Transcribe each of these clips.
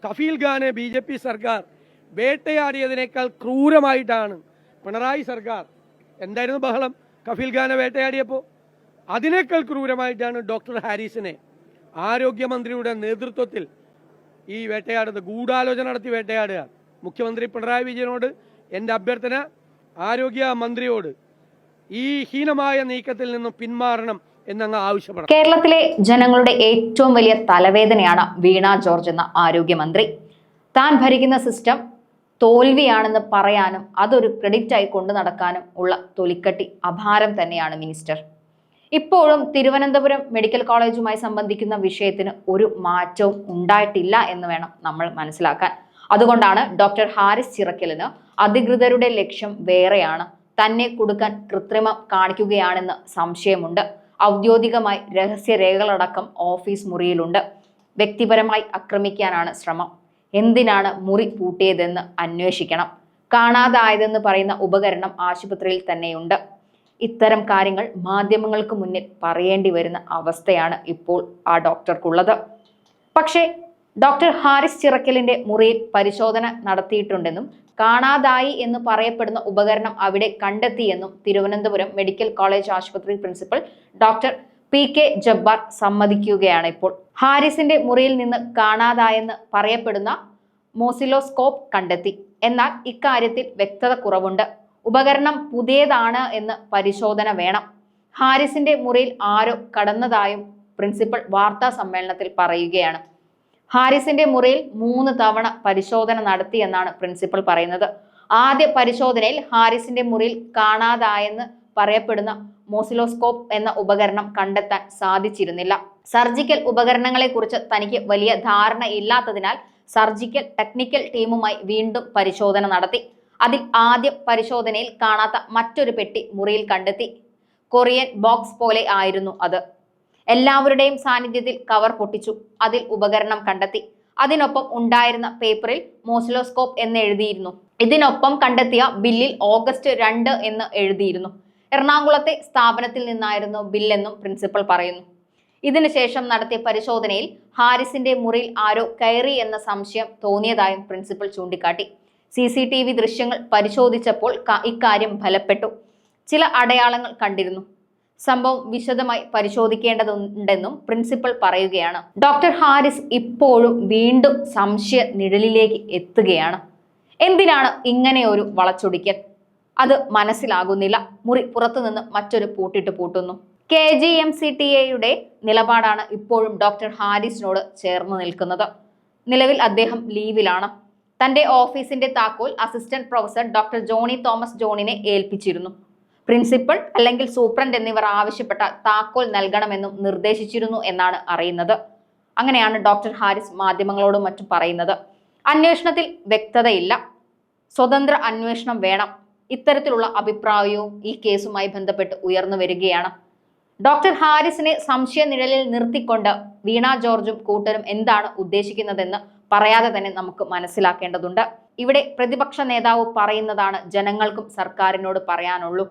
കഫീൽ ഖാനെ BJP സർക്കാർ വേട്ടയാടിയതിനേക്കാൾ ക്രൂരമായിട്ടാണ് പിണറായി സർക്കാർ എന്തായിരുന്നു ബഹളം കഫീൽ ഖാനെ വേട്ടയാടിയപ്പോൾ അതിനേക്കാൾ ക്രൂരമായിട്ടാണ് ഡോക്ടർ ഹാരിസിനെ ആരോഗ്യമന്ത്രിയുടെ നേതൃത്വത്തിൽ ഈ വേട്ടയാടുന്നത് ഗൂഢാലോചന നടത്തി വേട്ടയാടുക. മുഖ്യമന്ത്രി പിണറായി വിജയനോട് എൻ്റെ അഭ്യർത്ഥന ആരോഗ്യ മന്ത്രിയോട് ഈ ഹീനമായ നീക്കത്തിൽ നിന്നും പിന്മാറണം എന്നങ്ങ് ആവശ്യപ്പെടണം. കേരളത്തിലെ ജനങ്ങളുടെ ഏറ്റവും വലിയ തലവേദനയാണ് വീണ ജോർജ് എന്ന ആരോഗ്യമന്ത്രി. താൻ ഭരിക്കുന്ന സിസ്റ്റം തോൽവിയാണെന്ന് പറയാനും അതൊരു ക്രെഡിറ്റായി കൊണ്ടു നടക്കാനും ഉള്ള തൊലിക്കട്ടി അപാരം തന്നെയാണ് മിനിസ്റ്റർ. ഇപ്പോഴും തിരുവനന്തപുരം മെഡിക്കൽ കോളേജുമായി സംബന്ധിക്കുന്ന വിഷയത്തിന് ഒരു മാറ്റവും ഉണ്ടായിട്ടില്ല എന്ന് വേണം നമ്മൾ മനസ്സിലാക്കാൻ. അതുകൊണ്ടാണ് ഡോക്ടർ ഹാരിസ് ചിറക്കലിന് അധികൃതരുടെ ലക്ഷ്യം വേറെയാണ്, തന്നെ കൊടുക്കാൻ കൃത്രിമം കാണിക്കുകയാണെന്ന് സംശയമുണ്ട്. ഔദ്യോഗികമായി രഹസ്യരേഖകളടക്കം ഓഫീസ് മുറിയിലുണ്ട്. വ്യക്തിപരമായി ആക്രമിക്കാനാണ് ശ്രമം. എന്തിനാണ് മുറി പൂട്ടിയതെന്ന് അന്വേഷിക്കണം. കാണാതായതെന്ന് പറയുന്ന ഉപകരണം ആശുപത്രിയിൽ തന്നെയുണ്ട്. ഇത്തരം കാര്യങ്ങൾ മാധ്യമങ്ങൾക്ക് മുന്നിൽ പറയേണ്ടി വരുന്ന അവസ്ഥയാണ് ഇപ്പോൾ ആ ഡോക്ടർക്കുള്ളത്. പക്ഷേ ഡോക്ടർ ഹാരിസ് ചിറക്കലിന്റെ മുറിയിൽ പരിശോധന നടത്തിയിട്ടുണ്ടെന്നും കാണാതായി എന്ന് പറയപ്പെടുന്ന ഉപകരണം അവിടെ കണ്ടെത്തിയെന്നും തിരുവനന്തപുരം മെഡിക്കൽ കോളേജ് ആശുപത്രി പ്രിൻസിപ്പൽ ഡോക്ടർ PK ജബ്ബാർ സമ്മതിക്കുകയാണ് ഇപ്പോൾ. ഹാരിസിന്റെ മുറിയിൽ നിന്ന് കാണാതായെന്ന് പറയപ്പെടുന്ന മോസിലോസ്കോപ്പ് കണ്ടെത്തി. എന്നാൽ ഇക്കാര്യത്തിൽ വ്യക്തത കുറവുണ്ട്. ഉപകരണം പുതിയതാണ് എന്ന് പരിശോധന വേണം. ഹാരിസിന്റെ മുറിയിൽ ആരോ കടന്നതായും പ്രിൻസിപ്പൽ വാർത്താ സമ്മേളനത്തിൽ പറയുകയാണ്. ഹാരിസിന്റെ മുറിയിൽ 3 തവണ പരിശോധന നടത്തിയെന്നാണ് പ്രിൻസിപ്പൽ പറയുന്നത്. ആദ്യ പരിശോധനയിൽ ഹാരിസിന്റെ മുറിയിൽ കാണാതായെന്ന് പറയപ്പെടുന്ന മോസിലോസ്കോപ്പ് എന്ന ഉപകരണം കണ്ടെത്താൻ സാധിച്ചിരുന്നില്ല. സർജിക്കൽ ഉപകരണങ്ങളെ കുറിച്ച് തനിക്ക് വലിയ ധാരണ ഇല്ലാത്തതിനാൽ സർജിക്കൽ ടെക്നിക്കൽ ടീമുമായി വീണ്ടും പരിശോധന നടത്തി. അതിൽ ആദ്യ പരിശോധനയിൽ കാണാത്ത മറ്റൊരു പെട്ടി മുറിയിൽ കണ്ടെത്തി. കൊറിയൻ ബോക്സ് പോലെ ആയിരുന്നു അത്. എല്ലാവരുടെയും സാന്നിധ്യത്തിൽ കവർ പൊട്ടിച്ചു. അതിൽ ഉപകരണം കണ്ടെത്തി. അതിനൊപ്പം ഉണ്ടായിരുന്ന പേപ്പറിൽ മോസിലോസ്കോപ്പ് എന്ന് എഴുതിയിരുന്നു. ഇതിനൊപ്പം കണ്ടെത്തിയ ബില്ലിൽ ഓഗസ്റ്റ് 2 എന്ന് എഴുതിയിരുന്നു. എറണാകുളത്തെ സ്ഥാപനത്തിൽ നിന്നായിരുന്നു ബില്ലെന്നും പ്രിൻസിപ്പൽ പറയുന്നു. ഇതിനുശേഷം നടത്തിയ പരിശോധനയിൽ ഹാരിസിന്റെ മുറിയിൽ ആരോ കയറി എന്ന സംശയം തോന്നിയതായും പ്രിൻസിപ്പൽ ചൂണ്ടിക്കാട്ടി. CCTV ദൃശ്യങ്ങൾ പരിശോധിച്ചപ്പോൾ ഇക്കാര്യം ഫലപ്പെട്ടു. ചില അടയാളങ്ങൾ കണ്ടിരുന്നു. സംഭവം വിശദമായി പരിശോധിക്കേണ്ടതുണ്ടെന്നും പ്രിൻസിപ്പൽ പറയുകയാണ്. ഡോക്ടർ ഹാരിസ് ഇപ്പോഴും വീണ്ടും സംശയ നിഴലിലേക്ക് എത്തുകയാണ്. എന്തിനാണ് ഇങ്ങനെ ഒരു വളച്ചൊടിക്കൽ? അത് മനസ്സിലാകുന്നില്ല. മുറി പുറത്തുനിന്ന് മറ്റൊരു പൂട്ടിട്ട് പൂട്ടുന്നു. KGMCTA നിലപാടാണ് ഇപ്പോഴും ഡോക്ടർ ഹാരിസിനോട് ചേർന്ന് നിൽക്കുന്നത്. നിലവിൽ അദ്ദേഹം ലീവിലാണ്. തന്റെ ഓഫീസിന്റെ താക്കോൽ assistant professor doctor Johny Thomas ജോണിനെ ഏൽപ്പിച്ചിരുന്നു. പ്രിൻസിപ്പൽ അല്ലെങ്കിൽ സൂപ്രണ്ട് എന്നിവർ ആവശ്യപ്പെട്ട താക്കോൽ നൽകണമെന്നും നിർദ്ദേശിച്ചിരുന്നു എന്നാണ് അറിയുന്നത്. അങ്ങനെയാണ് ഡോക്ടർ ഹാരിസ് മാധ്യമങ്ങളോടും മറ്റും പറയുന്നത്. അന്വേഷണത്തിൽ വ്യക്തതയില്ല, സ്വതന്ത്ര അന്വേഷണം വേണം. ഇത്തരത്തിലുള്ള അഭിപ്രായവും ഈ കേസുമായി ബന്ധപ്പെട്ട് ഉയർന്നു വരികയാണ്. ഡോക്ടർ ഹാരിസിനെ സംശയ നിഴലിൽ നിർത്തിക്കൊണ്ട് വീണ ജോർജും കൂട്ടരും എന്താണ് ഉദ്ദേശിക്കുന്നതെന്ന് പറയാതെ തന്നെ നമുക്ക് മനസ്സിലാക്കേണ്ടതുണ്ട്. ഇവിടെ പ്രതിപക്ഷ നേതാവ് പറയുന്നതാണ് ജനങ്ങൾക്കും സർക്കാരിനോട് പറയാനുള്ളൂ.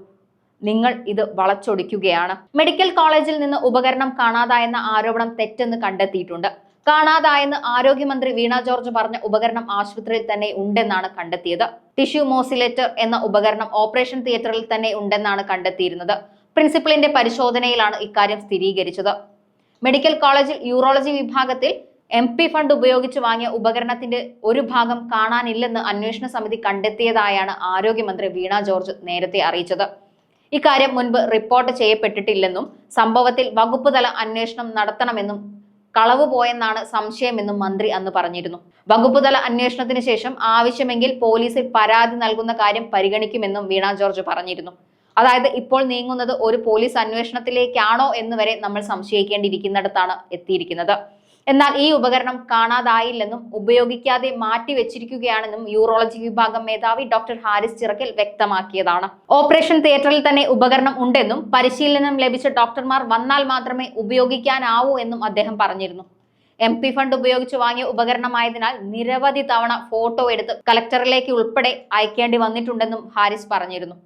നിങ്ങൾ ഇത് വളച്ചൊടിക്കുകയാണ്. മെഡിക്കൽ കോളേജിൽ നിന്ന് ഉപകരണം കാണാതായെന്ന ആരോപണം തെറ്റെന്ന് കണ്ടെത്തിയിട്ടുണ്ട്. കാണാതായെന്ന് ആരോഗ്യമന്ത്രി വീണ ജോർജ് പറഞ്ഞ ഉപകരണം ആശുപത്രിയിൽ തന്നെ ഉണ്ടെന്നാണ് കണ്ടെത്തിയത്. ടിഷ്യൂ മോസിലേറ്റർ എന്ന ഉപകരണം ഓപ്പറേഷൻ തിയേറ്ററിൽ തന്നെ ഉണ്ടെന്നാണ് കണ്ടെത്തിയിരുന്നത്. പ്രിൻസിപ്പലിന്റെ പരിശോധനയിലാണ് ഇക്കാര്യം സ്ഥിരീകരിച്ചത്. മെഡിക്കൽ കോളേജിൽ യൂറോളജി വിഭാഗത്തിൽ MP ഫണ്ട് ഉപയോഗിച്ച് വാങ്ങിയ ഉപകരണത്തിന്റെ ഒരു ഭാഗം കാണാനില്ലെന്ന് അന്വേഷണ സമിതി കണ്ടെത്തിയതായാണ് ആരോഗ്യമന്ത്രി വീണ ജോർജ് നേരത്തെ അറിയിച്ചത്. ഇക്കാര്യം മുൻപ് റിപ്പോർട്ട് ചെയ്യപ്പെട്ടിട്ടില്ലെന്നും സംഭവത്തിൽ വകുപ്പ് തല അന്വേഷണം നടത്തണമെന്നും കളവ് പോയെന്നാണ് സംശയമെന്നും മന്ത്രി അന്ന് പറഞ്ഞിരുന്നു. വകുപ്പ് തല അന്വേഷണത്തിന് ശേഷം ആവശ്യമെങ്കിൽ പോലീസിൽ പരാതി നൽകുന്ന കാര്യം പരിഗണിക്കുമെന്നും വീണ ജോർജ് പറഞ്ഞിരുന്നു. അതായത് ഇപ്പോൾ നീങ്ങുന്നത് ഒരു പോലീസ് അന്വേഷണത്തിലേക്കാണോ എന്ന് വരെ നമ്മൾ സംശയിക്കേണ്ടിയിരിക്കുന്നിടത്താണ് എത്തിയിരിക്കുന്നത്. എന്നാൽ ഈ ഉപകരണം കാണാതായില്ലെന്നും ഉപയോഗിക്കാതെ മാറ്റിവെച്ചിരിക്കുകയാണെന്നും യൂറോളജി വിഭാഗം മേധാവി ഡോക്ടർ ഹാരിസ് ചിറക്കൽ വ്യക്തമാക്കിയതാണ്. ഓപ്പറേഷൻ തിയേറ്ററിൽ തന്നെ ഉപകരണം ഉണ്ടെന്നും പരിശീലനം ലഭിച്ച ഡോക്ടർമാർ വന്നാൽ മാത്രമേ ഉപയോഗിക്കാനാവൂ എന്നും അദ്ദേഹം പറഞ്ഞിരുന്നു. MP ഫണ്ട് ഉപയോഗിച്ച് വാങ്ങിയ ഉപകരണമായതിനാൽ നിരവധി തവണ ഫോട്ടോ എടുത്ത് കലക്ടറിലേക്ക് ഉൾപ്പെടെ അയക്കേണ്ടി വന്നിട്ടുണ്ടെന്നും ഹാരിസ് പറഞ്ഞിരുന്നു.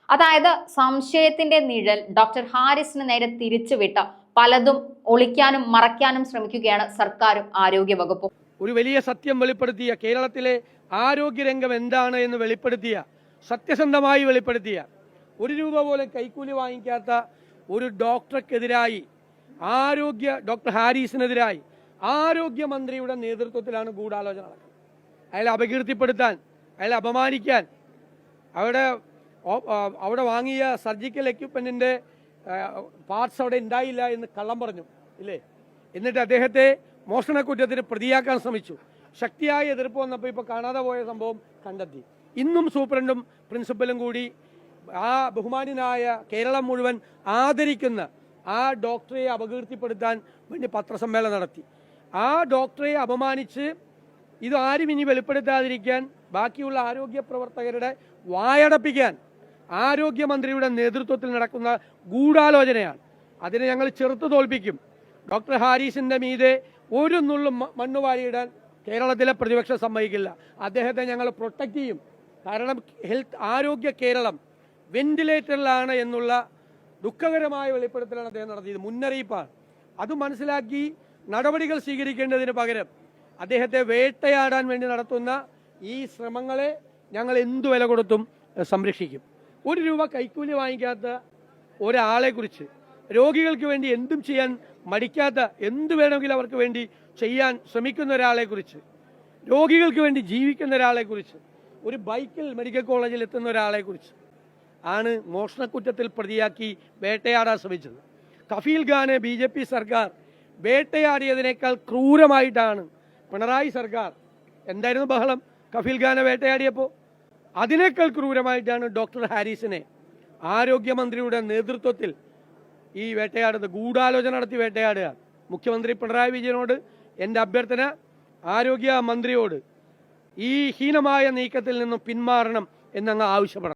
അതായത് സംശയത്തിന്റെ നിഴൽ ഡോക്ടർ ഹാരിസിന് നേരെ തിരിച്ചുവിട്ട പലതും ഒളിക്കാനും മറയ്ക്കാനും ശ്രമിക്കുകയാണ് സർക്കാരും ആരോഗ്യ വകുപ്പും. ഒരു വലിയ സത്യം വെളിപ്പെടുത്തിയ, കേരളത്തിലെ ആരോഗ്യരംഗം എന്താണ് എന്ന് വെളിപ്പെടുത്തിയ, സത്യസന്ധമായി വെളിപ്പെടുത്തിയ, ഒരു രൂപ പോലും കൈക്കൂലി വാങ്ങിക്കാത്ത ഒരു ഡോക്ടർക്കെതിരായി, ഡോക്ടർ ഹാരിസിനെതിരായി ആരോഗ്യമന്ത്രിയുടെ നേതൃത്വത്തിലാണ് ഗൂഢാലോചന നടക്കുന്നത്. അയാളെ അപകീർത്തിപ്പെടുത്താൻ, അയാളെ അപമാനിക്കാൻ, അവിടെ വാങ്ങിയ സർജിക്കൽ എക്യുപ്മെന്റിന്റെ പാർട്സ് അവിടെ ഉണ്ടായില്ല എന്ന് കള്ളം പറഞ്ഞു ഇല്ലേ? എന്നിട്ട് അദ്ദേഹത്തെ മോഷണക്കുറ്റത്തിന് പ്രതിയാക്കാൻ ശ്രമിച്ചു. ശക്തിയായ എതിർപ്പ് വന്നപ്പോൾ ഇപ്പോൾ കാണാതെ പോയ സംഭവം കണ്ടെത്തി. ഇന്നും സൂപ്രണ്ടും പ്രിൻസിപ്പലും കൂടി ആ ബഹുമാന്യനായ കേരളം മുഴുവൻ ആദരിക്കുന്ന ആ ഡോക്ടറെ അപകീർത്തിപ്പെടുത്താൻ വേണ്ടി പത്രസമ്മേളനം നടത്തി. ആ ഡോക്ടറെ അപമാനിച്ച് ഇത് ആരും ഇനി വെളിപ്പെടുത്താതിരിക്കാൻ, ബാക്കിയുള്ള ആരോഗ്യ പ്രവർത്തകരുടെ വായടപ്പിക്കാൻ ആരോഗ്യമന്ത്രിയുടെ നേതൃത്വത്തിൽ നടക്കുന്ന ഗൂഢാലോചനയാണ്. അതിനെ ഞങ്ങൾ ചെറുത്തു തോൽപ്പിക്കും. ഡോക്ടർ ഹാരിസിന്റെ മീതെ ഒരു നുള്ളും മണ്ണ് വാരിയിടാൻ കേരളത്തിലെ പ്രതിപക്ഷം സമ്മതിക്കില്ല. അദ്ദേഹത്തെ ഞങ്ങൾ പ്രൊട്ടക്റ്റ് ചെയ്യും. കാരണം ആരോഗ്യ കേരളം വെന്റിലേറ്ററിലാണ് എന്നുള്ള ദുഃഖകരമായ വെളിപ്പെടുത്തലാണ് അദ്ദേഹം നടത്തിയത്. മുന്നറിയിപ്പാണ്. അത് മനസ്സിലാക്കി നടപടികൾ സ്വീകരിക്കേണ്ടതിന് പകരം അദ്ദേഹത്തെ വേട്ടയാടാൻ വേണ്ടി നടത്തുന്ന ഈ ശ്രമങ്ങളെ ഞങ്ങൾ എന്തു വില കൊടുത്തും സംരക്ഷിക്കും. ഒരു രൂപ കൈക്കൂലി വാങ്ങിക്കാത്ത ഒരാളെ കുറിച്ച്, രോഗികൾക്ക് വേണ്ടി എന്തും ചെയ്യാൻ മടിക്കാത്ത, എന്തു വേണമെങ്കിലും അവർക്ക് വേണ്ടി ചെയ്യാൻ ശ്രമിക്കുന്ന ഒരാളെ കുറിച്ച്, രോഗികൾക്ക് വേണ്ടി ജീവിക്കുന്ന ഒരാളെ കുറിച്ച്, ഒരു ബൈക്കിൽ മെഡിക്കൽ കോളേജിൽ എത്തുന്ന ഒരാളെ കുറിച്ച് ആണ് മോഷണക്കുറ്റത്തിൽ പ്രതിയാക്കി വേട്ടയാടാൻ ശ്രമിച്ചത്. കഫീൽ ഖാനെ BJP സർക്കാർ വേട്ടയാടിയതിനേക്കാൾ ക്രൂരമായിട്ടാണ് പിണറായി സർക്കാർ, എന്തായിരുന്നു ബഹളം കഫീൽ ഖാനെ വേട്ടയാടിയപ്പോൾ, അതിനേക്കാൾ ക്രൂരമായിട്ടാണ് ഡോക്ടർ ഹാരിസിനെ ആരോഗ്യമന്ത്രിയുടെ നേതൃത്വത്തിൽ ഈ വേട്ടയാടുന്നത്. ഗൂഢാലോചന നടത്തി വേട്ടയാടുക. മുഖ്യമന്ത്രി പിണറായി വിജയനോട് എൻ്റെ അഭ്യർത്ഥന, ആരോഗ്യ മന്ത്രിയോട് ഈ ഹീനമായ നീക്കത്തിൽ നിന്നും പിന്മാറണം എന്നങ്ങ് ആവശ്യപ്പെടണം.